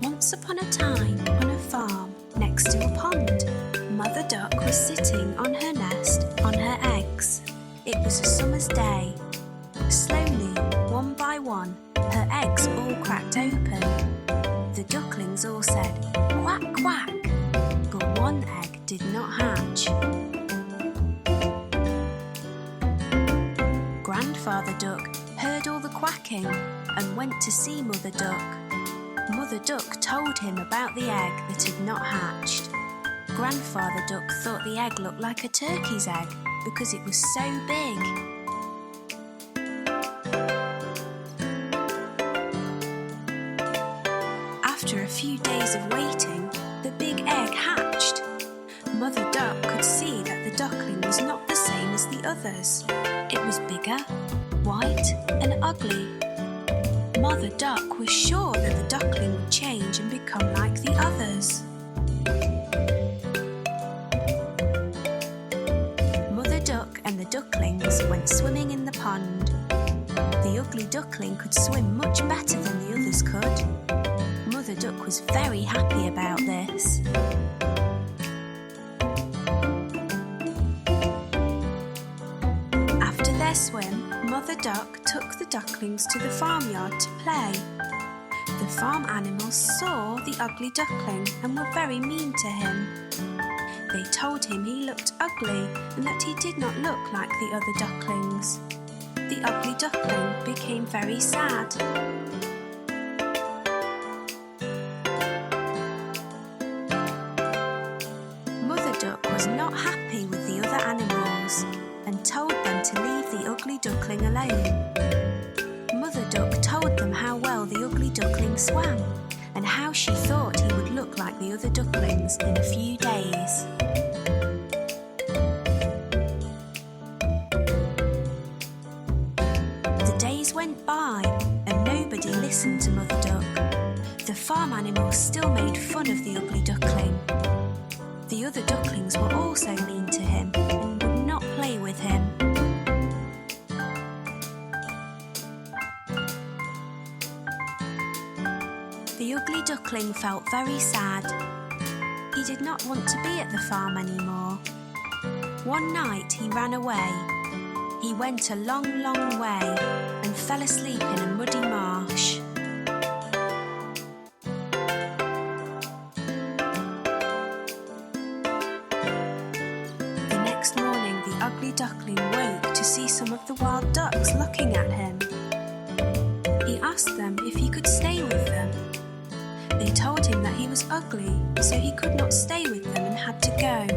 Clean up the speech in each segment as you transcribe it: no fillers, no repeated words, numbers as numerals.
Once upon a time, on a farm next to a pond, Mother Duck was sitting on her nest on her eggs. It was a summer's day. Slowly, one by one, her eggs all cracked open. The ducklings all said, "Quack, quack," but one egg did not hatch. Grandfather Duck heard all the quacking and went to see Mother Duck. Mother Duck told him about the egg that had not hatched. Grandfather Duck thought the egg looked like a turkey's egg because it was so big. After a few days of waiting, the big egg hatched. Mother Duck could see that the duckling was not the same as the others. It was bigger, white and ugly. Mother Duck was sure that the duckling would change and become like the others. Mother Duck and the ducklings went swimming in the pond. The ugly duckling could swim much better than the others could. Mother Duck was very happy about this. After their swim, Mother Duck took the ducklings to the farmyard to play. The farm animals saw the ugly duckling and were very mean to him. They told him he looked ugly and that he did not look like the other ducklings. The ugly duckling became very sad. Mother Duck was not happy with the other animals and told them to leave the ugly duckling alone. Mother Duck told them how well the ugly duckling swam and how she thought he would look like the other ducklings in a few days. The days went by and nobody listened to Mother Duck. The farm animals still made fun of the ugly duckling. The other ducklings were also mean to him and would not play with him. The ugly duckling felt very sad. He did not want to be at the farm anymore. One night he ran away. He went a long, long way and fell asleep in a muddy marsh. The next morning, the ugly duckling woke to see some of the wild ducks looking at him. He asked them if he could stay with them. They told him that he was ugly, so he could not stay with them and had to go.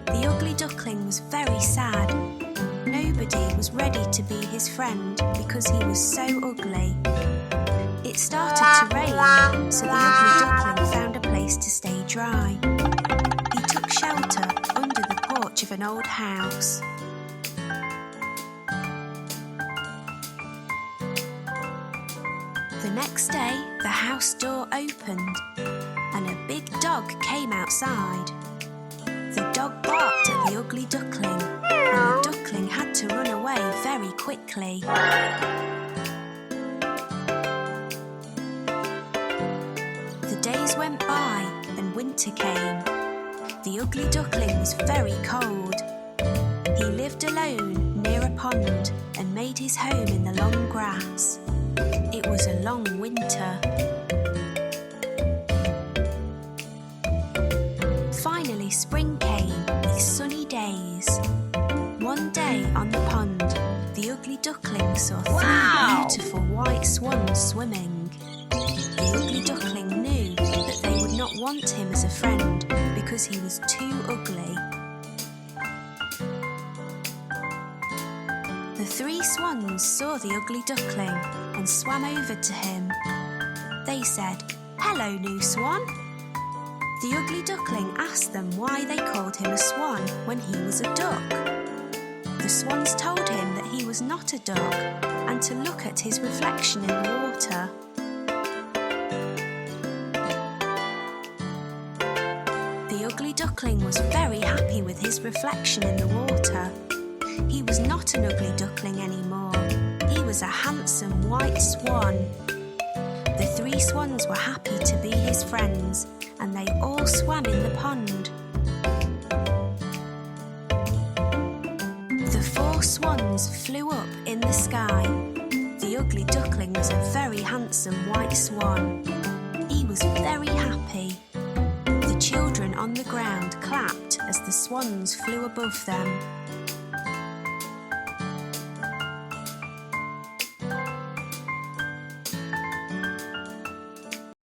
The ugly duckling was very sad. Nobody was ready to be his friend because he was so ugly. It started to rain, so the ugly duckling found a place to stay dry. He took shelter under the porch of an old house. The next day, the house door opened and a big dog came outside. The dog barked at the ugly duckling and the duckling had to run away very quickly. The days went by and winter came. The ugly duckling was very cold. He lived alone near a pond and made his home in the long grass. It was a long winter. Finally, spring came with sunny days. One day on the pond, the ugly duckling saw three beautiful white swans swimming. The ugly duckling knew that they would not want him as a friend because he was too ugly. The three swans saw the ugly duckling and swam over to him. They said, "Hello, new swan." The ugly duckling asked them why they called him a swan when he was a duck. The swans told him that he was not a duck and to look at his reflection in the water. The ugly duckling was very happy with his reflection in the water. He was not an ugly duckling anymore. He was a handsome white swan. The 3 swans were happy to be his friends, and they all swam in the pond. The 4 swans flew up in the sky. The ugly duckling was a very handsome white swan. He was very happy. The children on the ground clapped as the swans flew above them.